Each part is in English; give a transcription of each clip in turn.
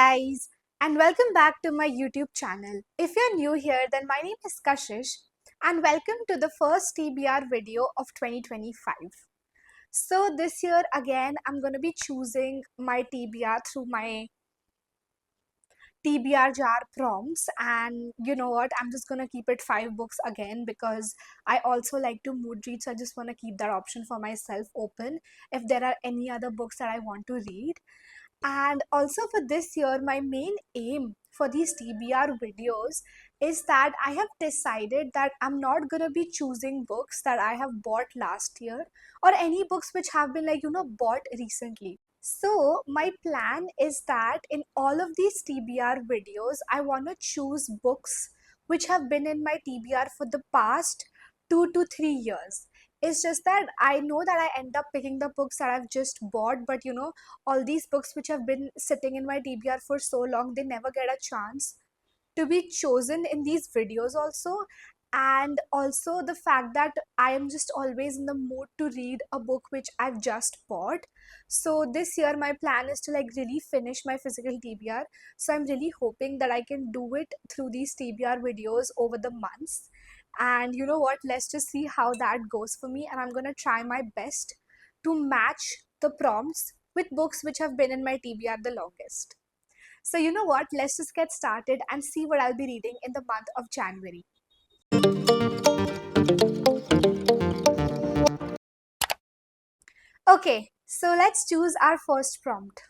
guys, and welcome back to my YouTube channel. If you're new here, then my name is Kashish, and welcome to the first TBR video of 2025. So, this year again, I'm going to be choosing my TBR through my TBR jar prompts, and you know what, I'm just going to keep it 5 books again because I also like to mood read, so I just want to keep that option for myself open if there are any other books that I want to read. And also for this year, my main aim for these TBR videos is that I have decided that I'm not going to be choosing books that I have bought last year or any books which have been bought recently. So my plan is that in all of these TBR videos, I want to choose books which have been in my TBR for the past 2 to 3 years. It's just that I know that I end up picking the books that I've just bought, but all these books which have been sitting in my TBR for so long, they never get a chance to be chosen in these videos also. And also the fact that I am just always in the mood to read a book which I've just bought. So this year my plan is to really finish my physical TBR. So I'm really hoping that I can do it through these TBR videos over the months. And you know what, let's just see how that goes for me, and I'm going to try my best to match the prompts with books which have been in my TBR the longest. So, you know what? Let's just get started and see what I'll be reading in the month of January. Okay, so let's choose our first prompt.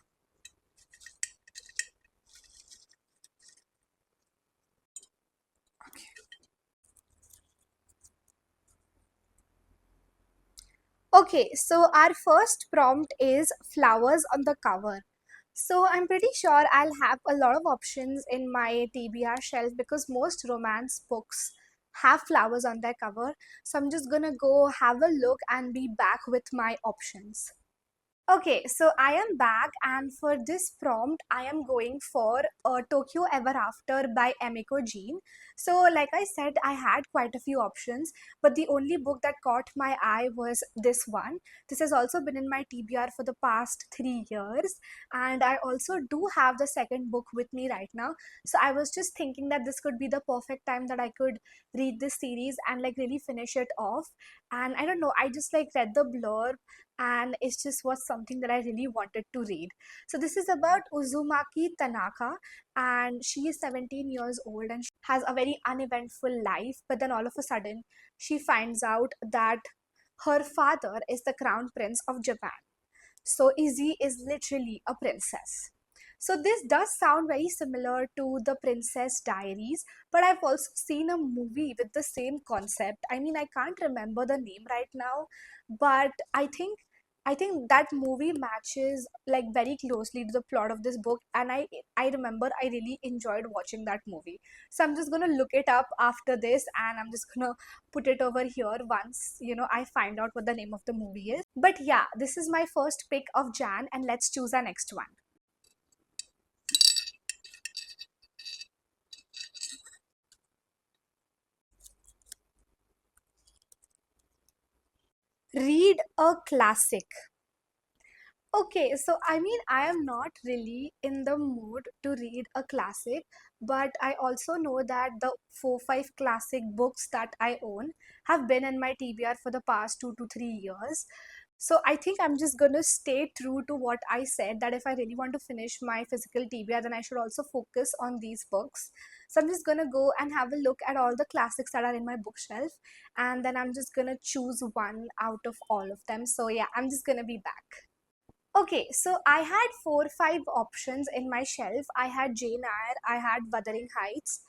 Okay, so our first prompt is flowers on the cover. So I'm pretty sure I'll have a lot of options in my TBR shelf because most romance books have flowers on their cover. So I'm just gonna go have a look and be back with my options. Okay, so I am back, and for this prompt, I am going for Tokyo Ever After by Emiko Jean. So, like I said, I had quite a few options, but the only book that caught my eye was this one. This has also been in my TBR for the past 3 years, and I also do have the second book with me right now. So, I was just thinking that this could be the perfect time that I could read this series and really finish it off. And I don't know, I just read the blurb, and it just was something that I really wanted to read. So this is about Uzumaki Tanaka, and she is 17 years old and she has a very uneventful life, but then all of a sudden she finds out that her father is the crown prince of Japan. So Izzy is literally a princess. So this does sound very similar to the Princess Diaries, but I've also seen a movie with the same concept. I mean, I can't remember the name right now, but I think that movie matches very closely to the plot of this book, and I remember I really enjoyed watching that movie. So I'm just gonna look it up after this, and I'm just gonna put it over here once I find out what the name of the movie is. But yeah, this is my first pick of Jan, and let's choose our next one. Read a classic. Okay, so I mean, I am not really in the mood to read a classic, but I also know that the 4 5 classic books that I own have been in my TBR for the past 2 to 3 years. So I think I'm just gonna stay true to what I said, that if I really want to finish my physical TBR, then I should also focus on these books. So I'm just gonna go and have a look at all the classics that are in my bookshelf, and then I'm just gonna choose one out of all of them. So yeah, I'm just gonna be back. Okay, so I had 4 5 options in my shelf. I had Jane Eyre, I had Wuthering Heights,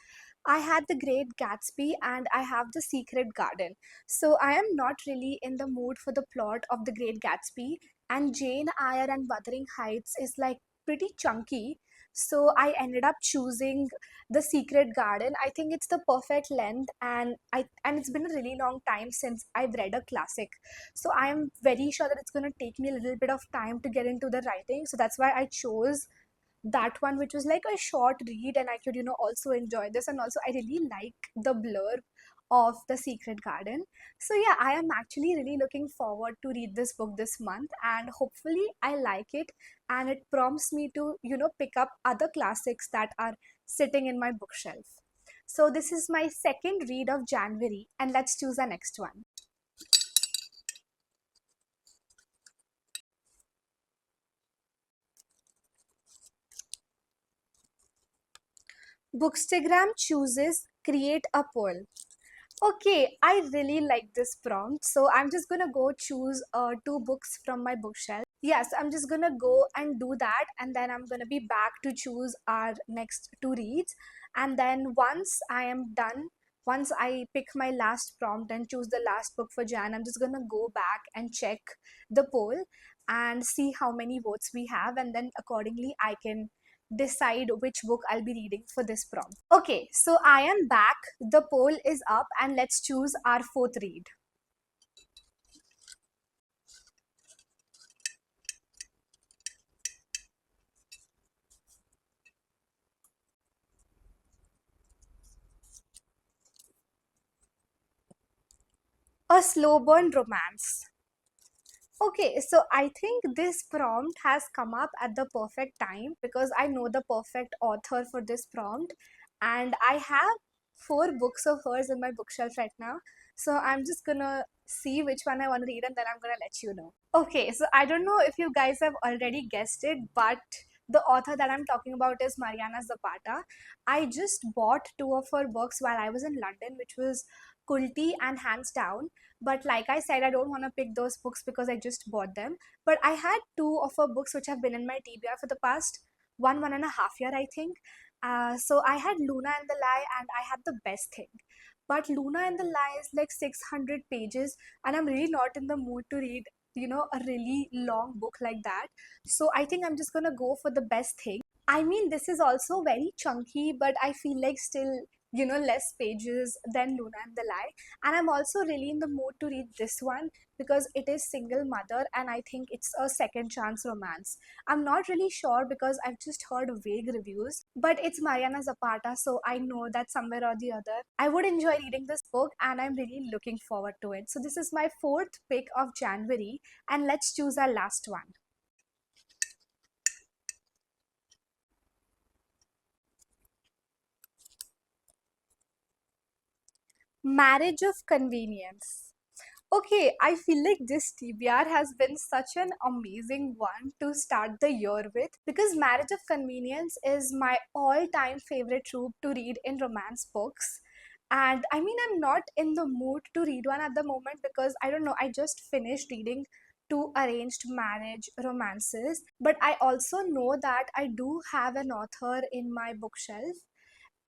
I had The Great Gatsby, and I have The Secret Garden. So I am not really in the mood for the plot of The Great Gatsby, and Jane Eyre and Wuthering Heights is pretty chunky. So I ended up choosing The Secret Garden. I think it's the perfect length, and it's been a really long time since I've read a classic. So I'm very sure that it's going to take me a little bit of time to get into the writing. So that's why I chose that one, which was like a short read, and I could also enjoy this. And also I really like the blurb of The Secret Garden. So yeah, I am actually really looking forward to read this book this month, and hopefully I like it and it prompts me to, pick up other classics that are sitting in my bookshelf. So this is my second read of January, and let's choose our next one. Bookstagram chooses create a poll. Okay, I really like this prompt. So I'm just gonna go choose two books from my bookshelf. Yes, I'm just gonna go and do that, and then I'm gonna be back to choose our next two reads. And then once I am done, once I pick my last prompt and choose the last book for Jan, I'm just gonna go back and check the poll and see how many votes we have, and then accordingly I can decide which book I'll be reading for this prompt. Okay, so I am back. The poll is up, and let's choose our fourth read. A slow burn romance. Okay, so I think this prompt has come up at the perfect time because I know the perfect author for this prompt, and I have four books of hers in my bookshelf right now. So I'm just gonna see which one I want to read, and then I'm gonna let you know. Okay, so I don't know if you guys have already guessed it, but the author that I'm talking about is Mariana Zapata. I just bought two of her books while I was in London, which was Kulti and Hands Down. But like I said, I don't want to pick those books because I just bought them. But I had two of her books which have been in my TBR for the past 1.5 year, I think. So I had Luna and the Lie, and I had The Best Thing. But Luna and the Lie is like 600 pages, and I'm really not in the mood to read, a really long book like that. So I think I'm just gonna go for The Best Thing. I mean, this is also very chunky, but I feel like still, less pages than Luna and the Lie. And I'm also really in the mood to read this one because it is single mother, and I think it's a second chance romance. I'm not really sure because I've just heard vague reviews, but it's Mariana Zapata, so I know that somewhere or the other I would enjoy reading this book, and I'm really looking forward to it. So this is my fourth pick of January, and let's choose our last one. Marriage of Convenience. Okay, I feel like this TBR has been such an amazing one to start the year with because Marriage of Convenience is my all time favorite trope to read in romance books. And I mean, I'm not in the mood to read one at the moment because I don't know, I just finished reading two arranged marriage romances. But I also know that I do have an author in my bookshelf,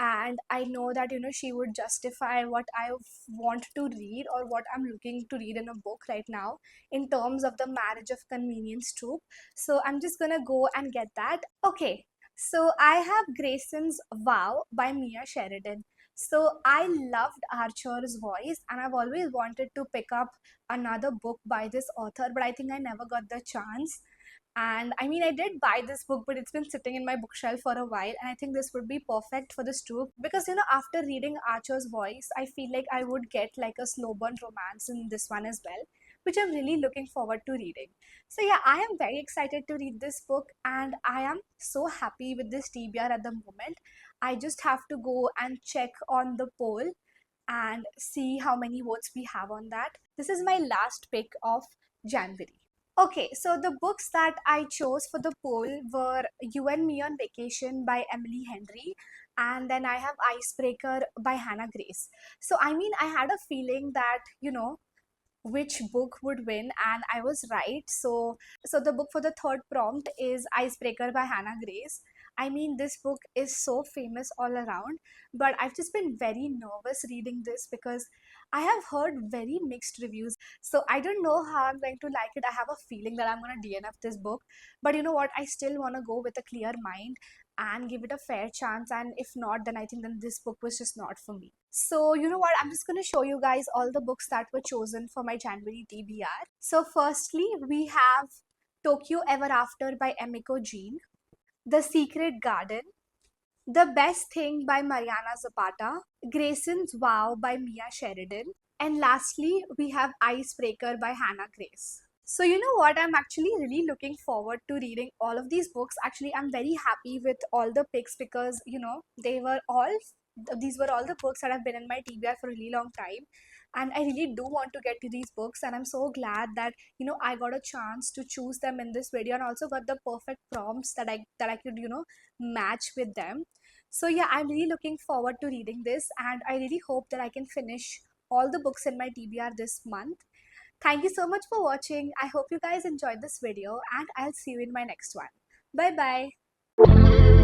and I know that she would justify what I want to read or what I'm looking to read in a book right now in terms of the Marriage of Convenience trope. So I'm just gonna go and get that. Okay, so I have Grayson's Vow by Mia Sheridan. So I loved Archer's voice, and I've always wanted to pick up another book by this author, but I think I never got the chance. And I mean, I did buy this book, but it's been sitting in my bookshelf for a while. And I think this would be perfect for this trope because, after reading Archer's Voice, I feel like I would get like a slow burn romance in this one as well, which I'm really looking forward to reading. So, yeah, I am very excited to read this book, and I am so happy with this TBR at the moment. I just have to go and check on the poll and see how many votes we have on that. This is my last pick of January. Okay, so the books that I chose for the poll were You and Me on Vacation by Emily Henry, and then I have Icebreaker by Hannah Grace. So, I mean, I had a feeling that, which book would win, and I was right. So the book for the third prompt is Icebreaker by Hannah Grace. I mean, this book is so famous all around, but I've just been very nervous reading this because I have heard very mixed reviews. So I don't know how I'm going to like it. I have a feeling that I'm going to DNF this book, but you know what, I still want to go with a clear mind and give it a fair chance, and if not, then I think then this book was just not for me. So you know what, I'm just going to show you guys all the books that were chosen for my January TBR. So firstly, we have Tokyo Ever After by Emiko Jean, The Secret Garden, The Best Thing by Mariana Zapata, Grayson's Wow by Mia Sheridan, and lastly, we have Icebreaker by Hannah Grace. So, you know what? I'm actually really looking forward to reading all of these books. Actually, I'm very happy with all the picks because, these were all the books that have been in my TBR for a really long time. And I really do want to get to these books. And I'm so glad that, I got a chance to choose them in this video and also got the perfect prompts that I could, match with them. So yeah, I'm really looking forward to reading this and I really hope that I can finish all the books in my TBR this month. Thank you so much for watching. I hope you guys enjoyed this video and I'll see you in my next one. Bye bye.